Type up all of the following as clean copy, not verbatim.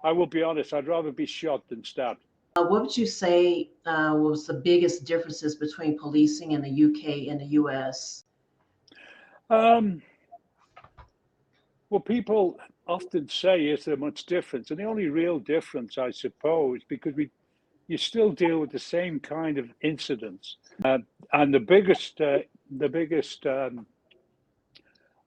I will be honest, I'd rather be shot than stabbed. What would you say was the biggest differences between policing in the UK and the US? Um, well, people often say, is there much difference? And the only real difference, I suppose, because you still deal with the same kind of incidents. And the biggest thing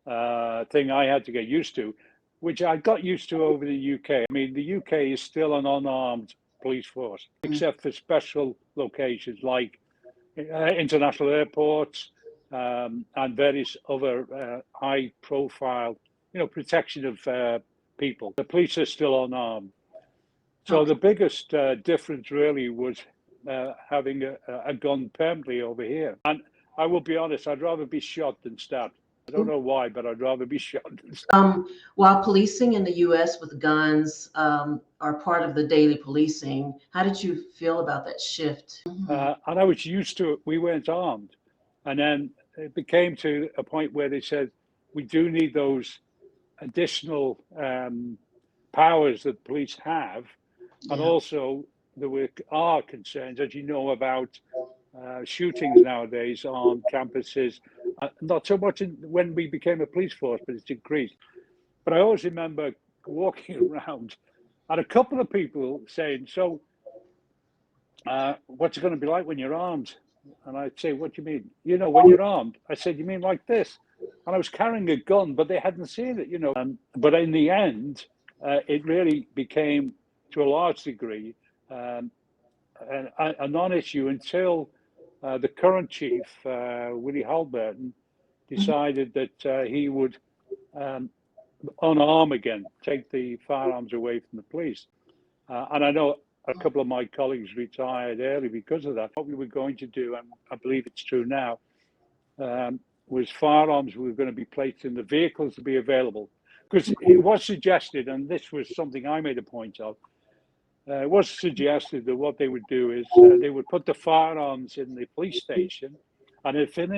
I had to get used to, which I got used to over the UK. I mean, the UK is still an unarmed police force, except for special locations like international airports and various other high-profile, protection of people. The police are still unarmed. So the biggest difference really was having a gun permanently over here. And I will be honest, I'd rather be shot than stabbed. I don't know why, but I'd rather be shot than stabbed. While policing in the US with guns are part of the daily policing, how did you feel about that shift? And I was used to it. We weren't armed. And then it became to a point where they said, we do need those additional powers that police have. And Yeah. also, are concerns, as you know, about shootings nowadays on campuses. Not so much when we became a police force, but it's increased. But I always remember walking around and a couple of people saying, so what's it going to be like when you're armed? And I'd say, what do you mean? When you're armed? I said, you mean like this? And I was carrying a gun, but they hadn't seen it. But in the end, it really became, to a large degree, a non-issue until the current chief, Willie Halberton, decided that he would unarm again, take the firearms away from the police. And I know a couple of my colleagues retired early because of that. What we were going to do, and I believe it's true now, was firearms were going to be placed in the vehicles to be available. Because it was suggested, and this was something I made a point of, it was suggested that what they would do is they would put the firearms in the police station, and if an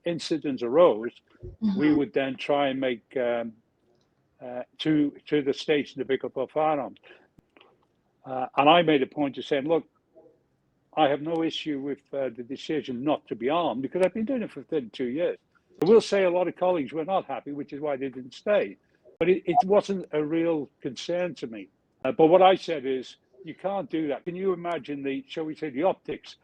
incident arose, we would then try and make to the station to pick up our firearms. And I made a point of saying, look, I have no issue with the decision not to be armed because I've been doing it for 32 years. I will say a lot of colleagues were not happy, which is why they didn't stay. But it wasn't a real concern to me. But what I said is, you can't do that. Can you imagine shall we say, the optics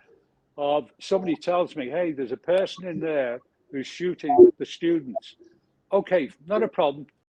of somebody tells me, hey, there's a person in there who's shooting the students. Okay, not a problem.